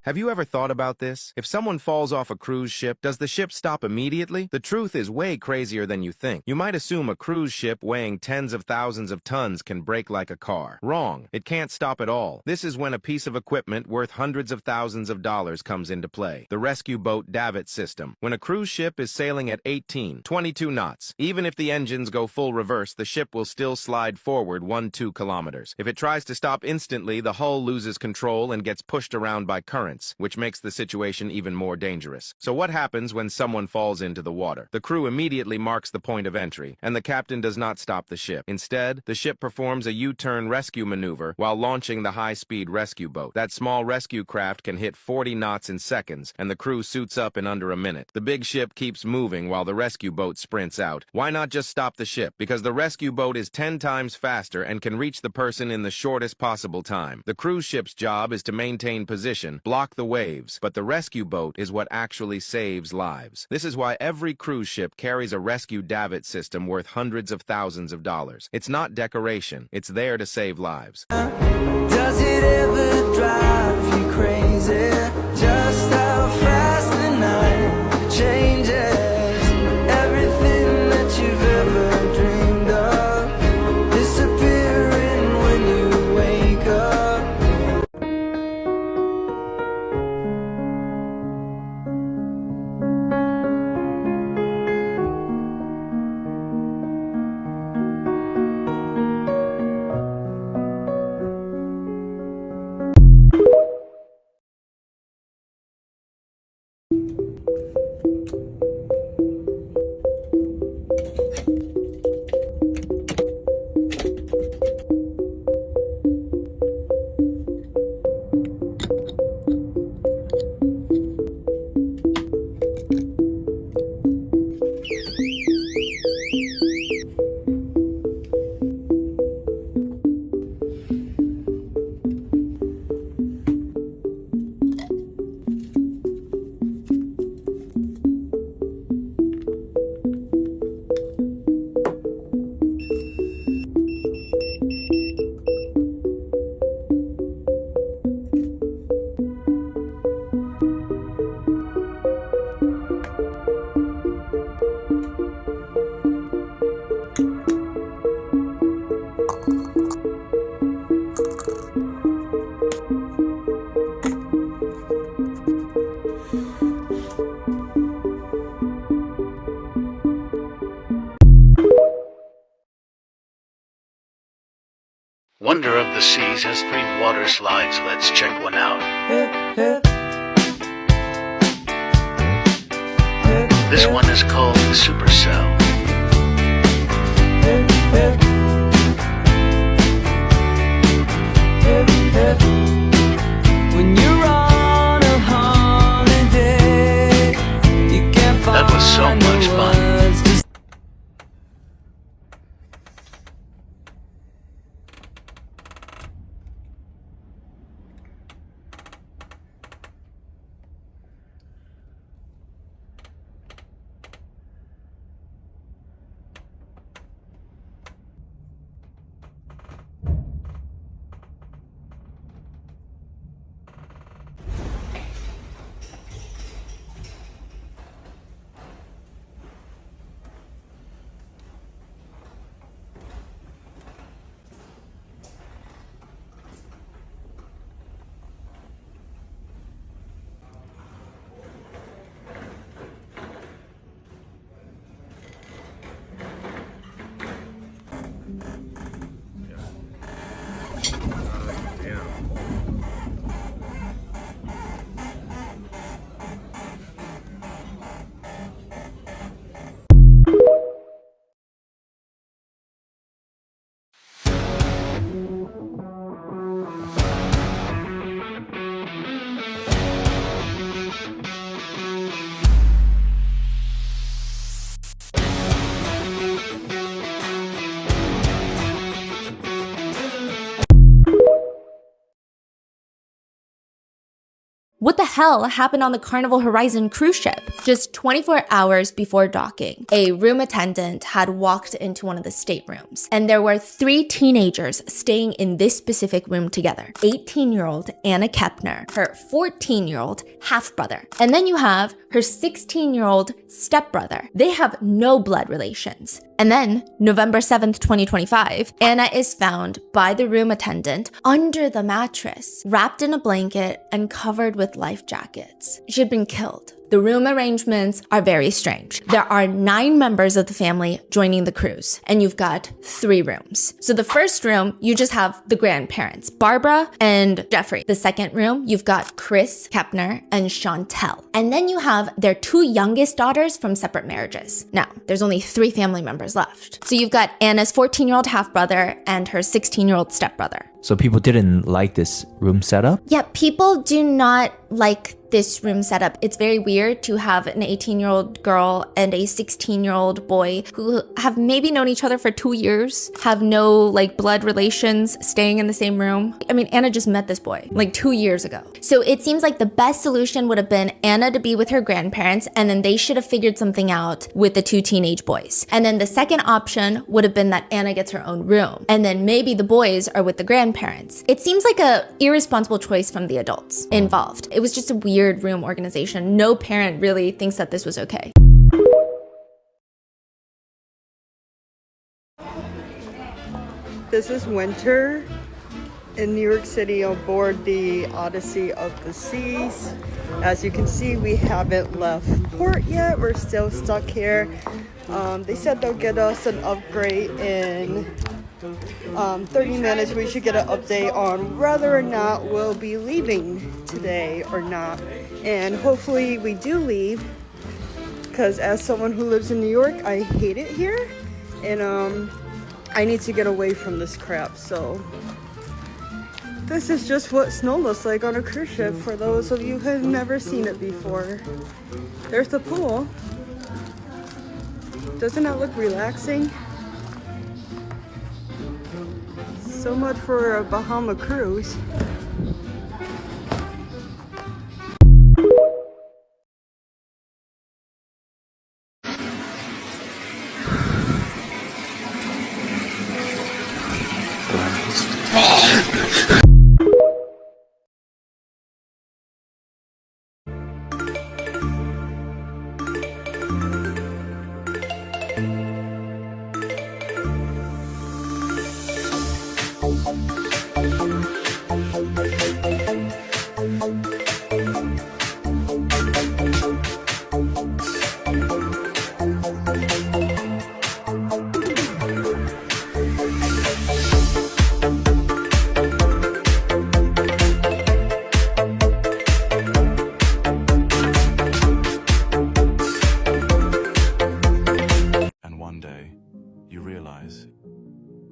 Have you ever thought about this? If someone falls off a cruise ship, does the ship stop immediately? The truth is way crazier than you think. You might assume a cruise ship weighing tens of thousands of tons can brake like a car. Wrong. It can't stop at all. This is when a piece of equipment worth hundreds of thousands of dollars comes into play. The rescue boat davit system. When a cruise ship is sailing at 18, 22 knots, even if the engines go full reverse, the ship will still slide forward 1-2 kilometers. If it tries to stop instantly, the hull loses control and gets pushed around by currents, which makes the situation even more dangerous. So what happens when someone falls into the water? The crew immediately marks the point of entry, and the captain does not stop the ship. Instead, the ship performs a U-turn rescue maneuver while launching the high-speed rescue boat. That small rescue craft can hit 40 knots in seconds, and the crew suits up in under a minute. The big ship keeps moving while the rescue boat sprints out. Why not just stop the ship? Because the rescue boat is 10 times faster and can reach the person in the shortest possible time. The cruise ship's job is to maintain position, block the waves, but the rescue boat is what actually saves lives. This is why every cruise ship carries a rescue davit system worth hundreds of thousands of dollars. It's not decoration, it's there to save lives. Does it ever drive you crazy? Just how fast the night changes everything that you've ever dreamed of, disappearing when you wake up. Wonder of the Seas has 3 water slides. Let's check one out. This one is called Supercell. When you're on a holiday, you can't find That was so much fun. words to What the hell happened on the Carnival Horizon cruise ship? Just 24 hours before docking, a room attendant had walked into one of the staterooms, and there were 3 teenagers staying in this specific room together. 18-year-old Anna Kepner, her 14-year-old half-brother, and then you have her 16-year-old stepbrother. They have no blood relations. And then, November 7th, 2025, Anna is found by the room attendant under the mattress, wrapped in a blanket and covered with life jackets. She had been killed. The room arrangements are very strange. There are 9 members of the family joining the cruise, and you've got 3 rooms. So the first room, you just have the grandparents, Barbara and Jeffrey. The second room, you've got Chris Kepner and Chantel. And then you have their 2 youngest daughters from separate marriages. Now, there's only 3 family members left. So you've got Anna's 14-year-old half-brother and her 16-year-old stepbrother. So people didn't like this room setup? Yeah, people do not like this room setup. It's very weird to have an 18-year-old girl and a 16-year-old boy who have maybe known each other for 2 years, have no like blood relations, staying in the same room. I mean, Anna just met this boy like 2 years ago. So it seems like the best solution would have been Anna to be with her grandparents, and then they should have figured something out with the 2 teenage boys. And then the second option would have been that Anna gets her own room, and then maybe the boys are with the grandparents. It seems like a irresponsible choice from the adults involved. It was just a weird room organization. No parent really thinks that this was okay. This is winter in New York City on board the Odyssey of the Seas. As you can see, we haven't left port yet. We're still stuck here. They said they'll get us an upgrade in 30 minutes. We should get an update on whether or not we'll be leaving today or not. And hopefully we do leave, because as someone who lives in New York, I hate it here. And I need to get away from this crap. So this is just what snow looks like on a cruise ship for those of you who have never seen it before. There's the pool. Doesn't that look relaxing? So much for a Bahama cruise.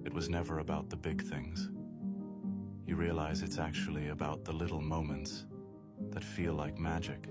It was never about the big things. You realize it's actually about the little moments that feel like magic.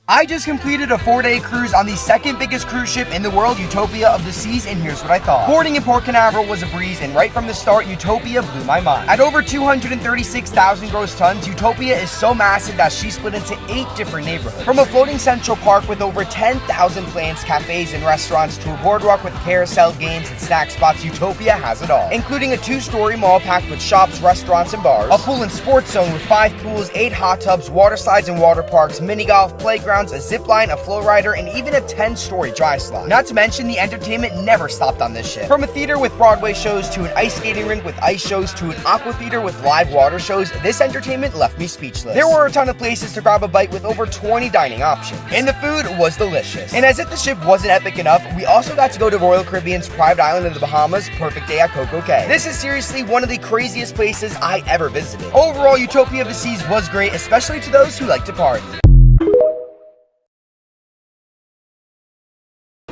I just completed a 4-day cruise on the second biggest cruise ship in the world, Utopia of the Seas, and here's what I thought. Boarding in Port Canaveral was a breeze, and right from the start, Utopia blew my mind. At over 236,000 gross tons, Utopia is so massive that she's split into 8 different neighborhoods. From a floating central park with over 10,000 plants, cafes, and restaurants to a boardwalk with carousel, games, and snack spots, Utopia has it all. Including a 2-story mall packed with shops, restaurants, and bars, a pool and sports zone with 5 pools, 8 hot tubs, water slides and water parks, mini golf, playgrounds, a zip line, a flow rider, and even a 10-story dry slide. Not to mention, the entertainment never stopped on this ship. From a theater with Broadway shows to an ice skating rink with ice shows to an aqua theater with live water shows, this entertainment left me speechless. There were a ton of places to grab a bite with over 20 dining options, and the food was delicious. And as if the ship wasn't epic enough, we also got to go to Royal Caribbean's private island of the Bahamas, Perfect Day at Coco Cay. This is seriously one of the craziest places I ever visited. Overall, Utopia of the Seas was great, especially to those who like to party.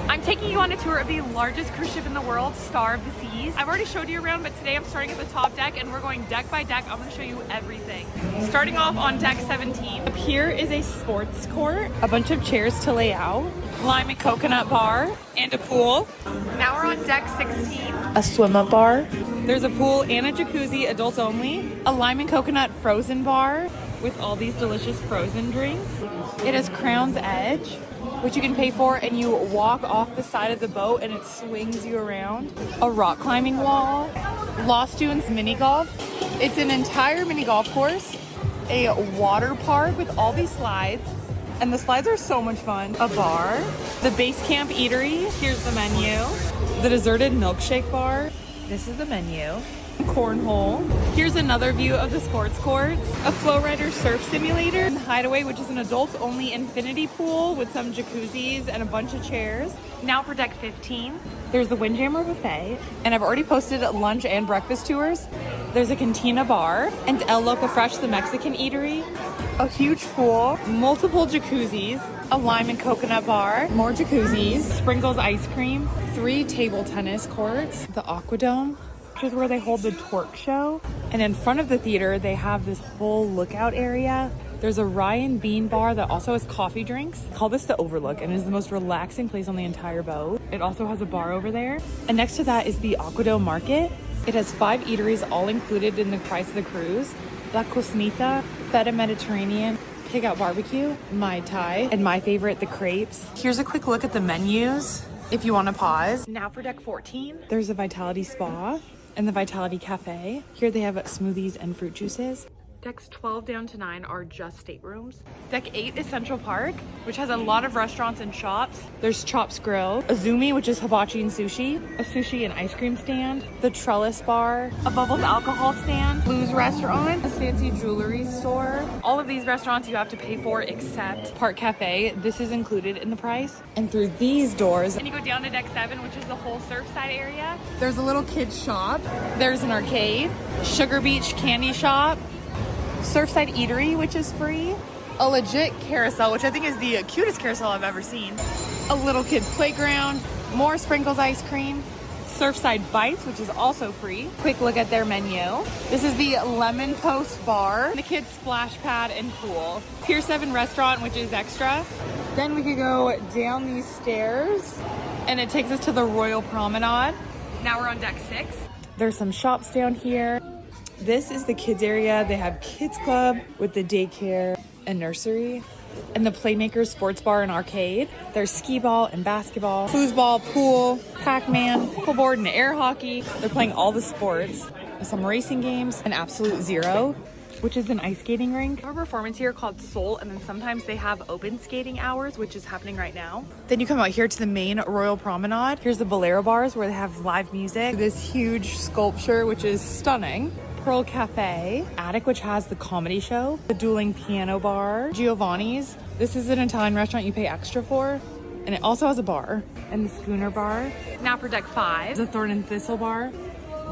I'm taking you on a tour of the largest cruise ship in the world, Star of the Seas. I've already showed you around, but today I'm starting at the top deck and we're going deck by deck. I'm going to show you everything. Starting off on deck 17. Up here is a sports court, a bunch of chairs to lay out, lime and coconut bar, and a pool. Now we're on deck 16. A swim-up bar. There's a pool and a jacuzzi, adults only, a lime and coconut frozen bar, with all these delicious frozen drinks. It has Crown's Edge, which you can pay for, and you walk off the side of the boat and it swings you around. A rock climbing wall, Lost Dunes mini golf. It's an entire mini golf course, a water park with all these slides, and the slides are so much fun. A bar, the Base Camp Eatery, here's the menu. The Deserted Milkshake Bar, this is the menu. Cornhole. Here's another view of the sports courts. A Flowrider surf simulator. And Hideaway, which is an adults-only infinity pool with some jacuzzis and a bunch of chairs. Now for deck 15, there's the Windjammer Buffet, and I've already posted lunch and breakfast tours. There's a Cantina Bar and El Loco Fresh, the Mexican eatery. A huge pool, multiple jacuzzis, a lime and coconut bar, more jacuzzis, Sprinkles ice cream, 3 table tennis courts, the Aquadome, which is where they hold the Torque Show. And in front of the theater, they have this whole lookout area. There's a Ryan Bean bar that also has coffee drinks. I call this the Overlook, and it is the most relaxing place on the entire boat. It also has a bar over there. And next to that is the Aquadome Market. It has 5 eateries all included in the price of the cruise. La Cosnita, Feta Mediterranean, Pig Out Barbecue, Mai Tai, and my favorite, the crepes. Here's a quick look at the menus if you want to pause. Now for deck 14, there's a Vitality Spa and the Vitality Cafe. Here they have smoothies and fruit juices. Decks 12 down to 9 are just staterooms. Deck 8 is Central Park, which has a lot of restaurants and shops. There's Chops Grill, Azumi, which is hibachi and sushi, a sushi and ice cream stand, the Trellis Bar, a Bubbles alcohol stand, Blues Restaurant, a fancy jewelry store. All of these restaurants you have to pay for except Park Cafe. This is included in the price. And through these doors, and you go down to deck 7, which is the whole Surfside area. There's a little kids shop. There's an arcade, Sugar Beach candy shop, Surfside Eatery, which is free, a legit carousel, which I think is the cutest carousel I've ever seen, a little kids playground, more Sprinkles ice cream, Surfside Bites, which is also free. Quick look at their menu. This is the Lemon Post Bar, the kids splash pad and pool, Pier 7 Restaurant, which is extra. Then we could go down these stairs and it takes us to the Royal Promenade. Now we're on deck 6. There's some shops down here. This is the kids area. They have kids club with the daycare and nursery, and the Playmakers sports bar and arcade. There's skee ball and basketball, foosball, pool, Pac-Man, pickleboard and air hockey. They're playing all the sports, some racing games, and Absolute Zero, which is an ice skating rink. They have a performance here called Soul, and then sometimes they have open skating hours, which is happening right now. Then you come out here to the main Royal Promenade. Here's the Bolero bars where they have live music. This huge sculpture, which is stunning. Pearl Cafe, Attic, which has the comedy show, the Dueling Piano Bar, Giovanni's. This is an Italian restaurant you pay extra for, and it also has a bar, and the Schooner Bar. Now for deck 5, the Thorn and Thistle Bar,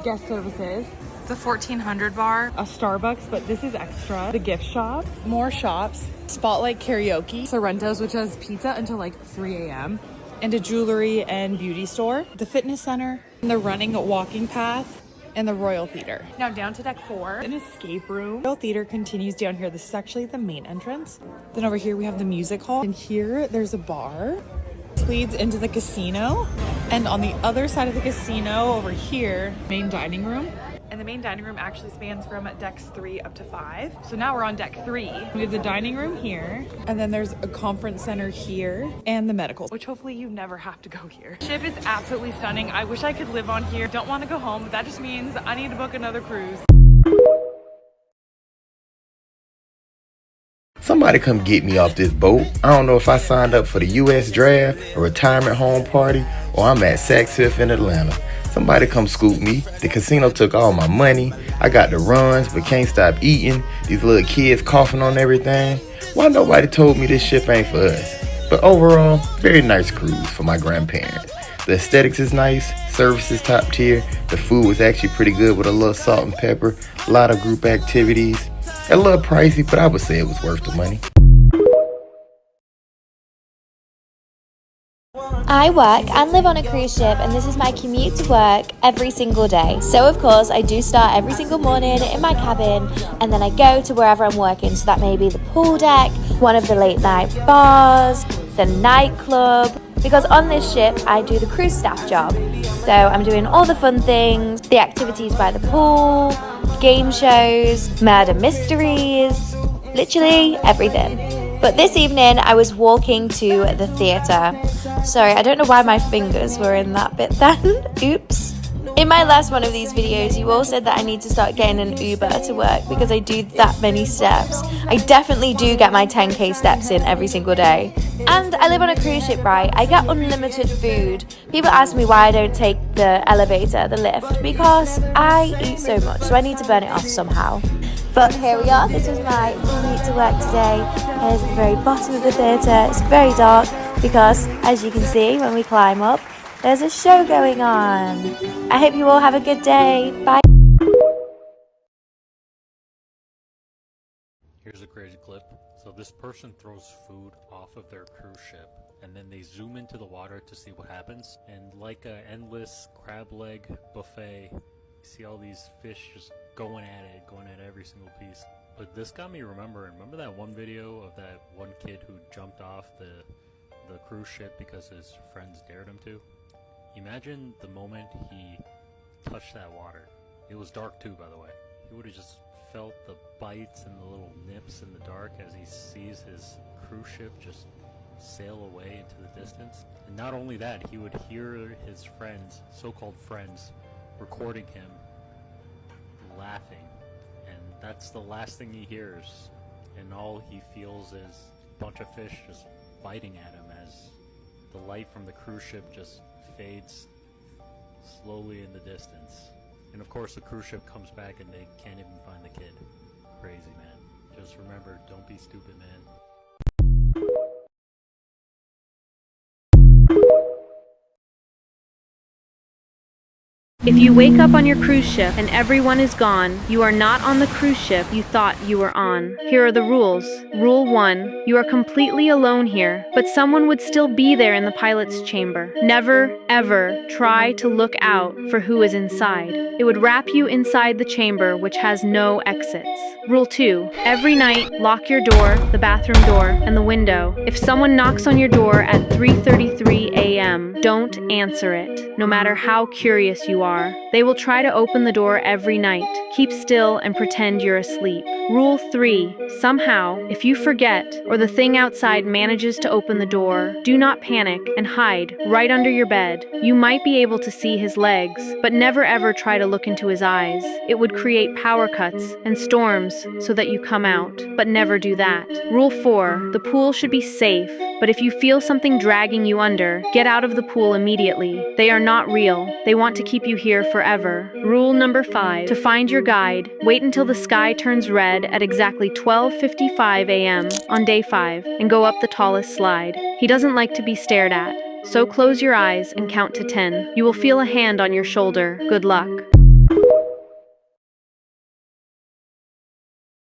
guest services, the 1400 Bar, a Starbucks, but this is extra, the gift shop, more shops, Spotlight Karaoke, Sorrento's, which has pizza until like 3 a.m., and a jewelry and beauty store, the fitness center, and the running walking path, and the Royal Theater. Now down to deck 4, an escape room. Royal Theater continues down here. This is actually the main entrance. Then over here we have the music hall. And here there's a bar. This leads into the casino. And on the other side of the casino over here, main dining room. And the main dining room actually spans from decks 3 up to 5. So now we're on deck 3. We have the dining room here, and then there's a conference center here, and the medical, which hopefully you never have to go here. The ship is absolutely stunning. I wish I could live on here. Don't want to go home, but that just means I need to book another cruise. Somebody come get me off this boat. I don't know if I signed up for the U.S. draft, a retirement home party, or I'm at Saks Fifth in Atlanta. Somebody come scoop me. The casino took all my money. I got the runs, but can't stop eating. These little kids coughing on everything. Why nobody told me this ship ain't for us? But overall, very nice cruise for my grandparents. The aesthetics is nice, service is top tier, the food was actually pretty good with a little salt and pepper, a lot of group activities. A little pricey, but I would say it was worth the money. I work and live on a cruise ship, and this is my commute to work every single day. So of course I do start every single morning in my cabin, and then I go to wherever I'm working. So that may be the pool deck, one of the late night bars, the nightclub, because on this ship I do the cruise staff job. So I'm doing all the fun things, the activities by the pool, game shows, murder mysteries, literally everything. But this evening I was walking to the theatre. Sorry, I don't know why my fingers were in that bit then. Oops. In my last one of these videos, you all said that I need to start getting an Uber to work because I do that many steps. I definitely do get my 10k steps in every single day. And I live on a cruise ship, right? I get unlimited food. People ask me why I don't take the elevator, the lift, because I eat so much, so I need to burn it off somehow. But here we are, this was my commute to work today. Here's the very bottom of the theatre. It's very dark because, as you can see, when we climb up, there's a show going on. I hope you all have a good day. Bye. Here's a crazy clip. So this person throws food off of their cruise ship, and then they zoom into the water to see what happens. And like an endless crab leg buffet, you see all these fish just going at every single piece. But this got me remember that one video of that one kid who jumped off the cruise ship because his friends dared him to? Imagine the moment he touched that water. It was dark too, by the way. He would have just felt the bites and the little nips in the dark as he sees his cruise ship just sail away into the distance. And not only that, he would hear his friends, so-called friends, recording him laughing. And that's the last thing he hears. And all he feels is a bunch of fish just biting at him as the light from the cruise ship just fades slowly in the distance. And of course the cruise ship comes back and they can't even find the kid. Crazy, man. Just remember, don't be stupid, man. If you wake up on your cruise ship and everyone is gone, you are not on the cruise ship you thought you were on. Here are the rules. Rule 1. You are completely alone here, but someone would still be there in the pilot's chamber. Never, ever try to look out for who is inside. It would wrap you inside the chamber, which has no exits. Rule 2. Every night, lock your door, the bathroom door, and the window. If someone knocks on your door at 3:33 a.m., don't answer it, no matter how curious you are. They will try to open the door every night. Keep still and pretend you're asleep. Rule 3. Somehow, if you forget or the thing outside manages to open the door, do not panic and hide right under your bed. You might be able to see his legs, but never ever try to look into his eyes. It would create power cuts and storms so that you come out, but never do that. Rule 4. The pool should be safe, but if you feel something dragging you under, get out of the pool immediately. They are not real. They want to keep you here forever. Rule number 5. To find your guide, wait until the sky turns red at exactly 12:55 a.m. on day 5 and go up the tallest slide. He doesn't like to be stared at, so close your eyes and count to 10. You will feel a hand on your shoulder. Good luck.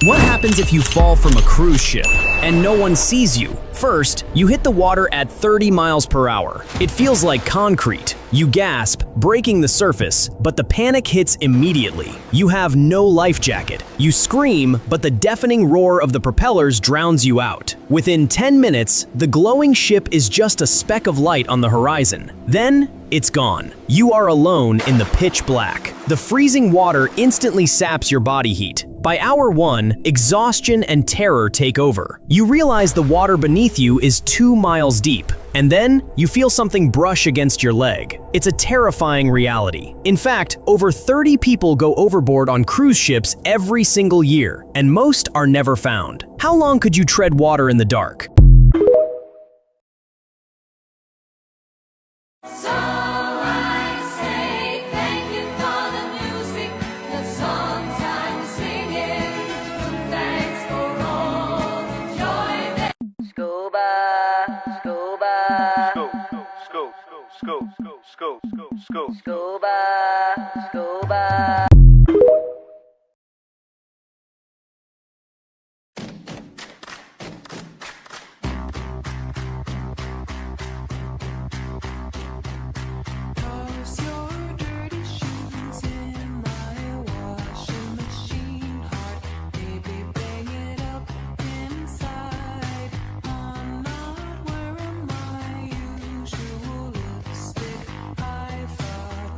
What happens if you fall from a cruise ship and no one sees you? First, you hit the water at 30 miles per hour. It feels like concrete. You gasp, breaking the surface, but the panic hits immediately. You have no life jacket. You scream, but the deafening roar of the propellers drowns you out. Within 10 minutes, the glowing ship is just a speck of light on the horizon. Then, it's gone. You are alone in the pitch black. The freezing water instantly saps your body heat. By hour 1, exhaustion and terror take over. You realize the water beneath you is 2 miles deep, and then you feel something brush against your leg. It's a terrifying reality. In fact, over 30 people go overboard on cruise ships every single year, and most are never found. How long could you tread water in the dark?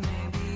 Maybe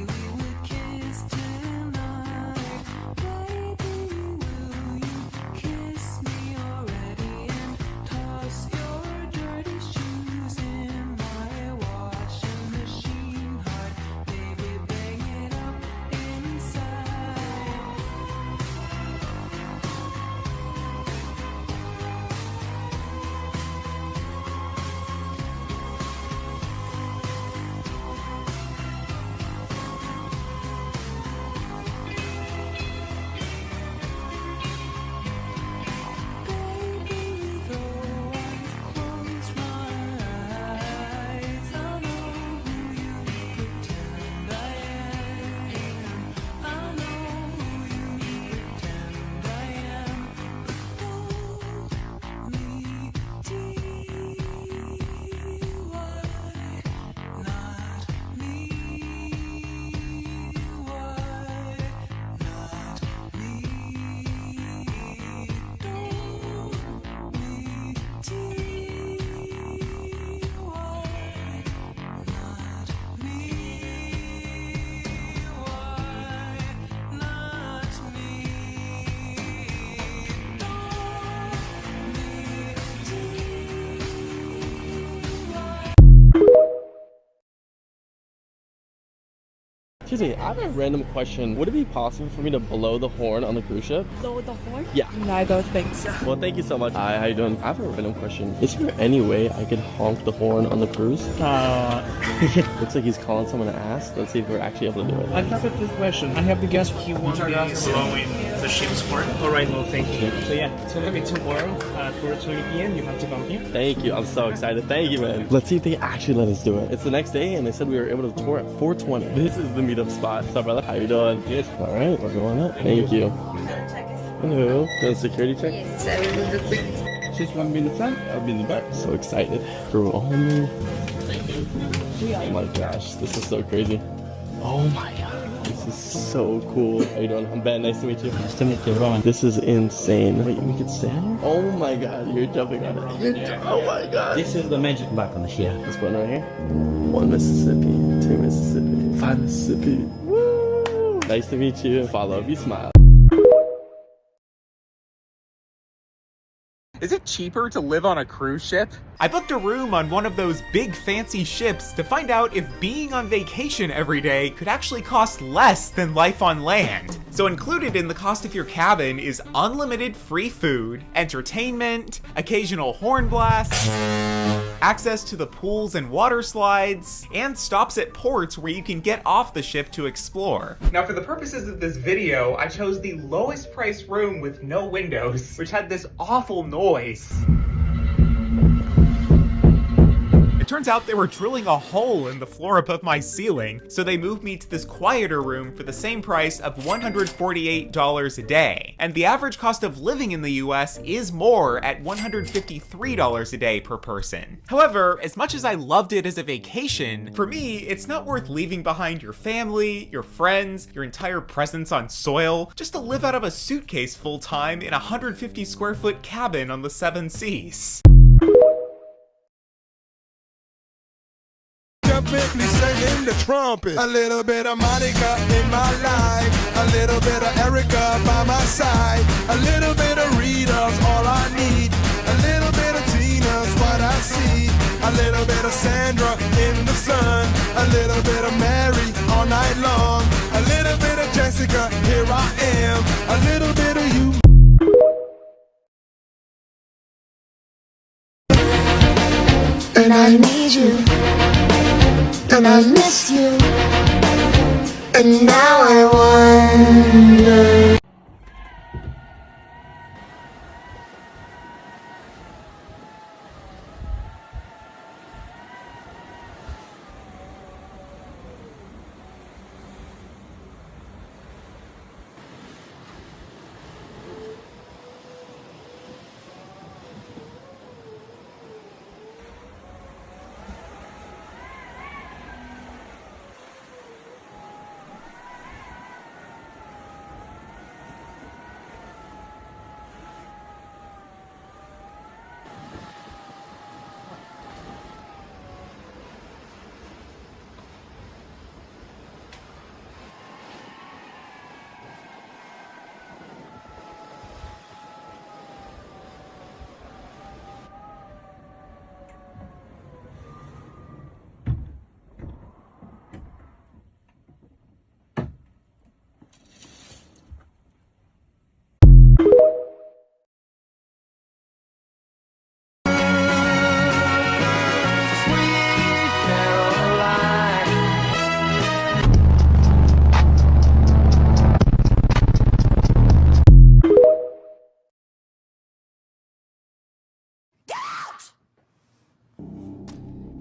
Excuse me, I have a random question. Would it be possible for me to blow the horn on the cruise ship? Blow the horn? Yeah. No, I don't think so. Well, thank you so much. Hi, how you doing? I have a random question. Is there any way I could honk the horn on the cruise? Looks like he's calling someone to ask. Let's see if we're actually able to do it. I have a quick question. I have the guest he wants to blowing the ship's horn. Alright, no, thank you. So yeah, so maybe tomorrow at 4:20 p.m. you have to come here. Thank you. I'm so excited. Thank you, man. Let's see if they actually let us do it. It's the next day, and they said we were able to tour at 4:20. This is the meetup spot. What's up, brother? How you doing? Good. All right, we're going up. Thank you. Hello. Doing a security check? Yes. She's gonna be in the front. I'll be in the back. So excited. Girl, oh my gosh, this is so crazy. Oh my god. This is so cool. How you doing? I'm Ben. Nice to meet you. Nice to meet you, Rowan. This is insane. Wait, we can stand here? Oh my god, you're jumping on it. Oh my god. This is the magic button here. This one right here. 1 Mississippi, 2 Mississippi, 5 Mississippi. Woo! Nice to meet you. Follow, be smile. Is it cheaper to live on a cruise ship? I booked a room on one of those big fancy ships to find out if being on vacation every day could actually cost less than life on land. So included in the cost of your cabin is unlimited free food, entertainment, occasional horn blasts, access to the pools and water slides, and stops at ports where you can get off the ship to explore. Now for the purposes of this video, I chose the lowest price room with no windows, which had this awful noise. It turns out they were drilling a hole in the floor above my ceiling, so they moved me to this quieter room for the same price of $148 a day. And the average cost of living in the US is more at $153 a day per person. However, as much as I loved it as a vacation, for me, it's not worth leaving behind your family, your friends, your entire presence on soil, just to live out of a suitcase full time in a 150 square foot cabin on the 7 seas. Typically singing the trumpet. A little bit of Monica in my life. A little bit of Erica by my side. A little bit of Rita's all I need. A little bit of Tina's what I see. A little bit of Sandra in the sun. A little bit of Mary all night long. A little bit of Jessica, here I am. A little bit of you. And I need you. And I miss you. And now I wonder.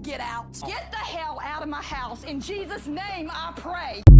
Get out. Get the hell out of my house. In Jesus' name, I pray.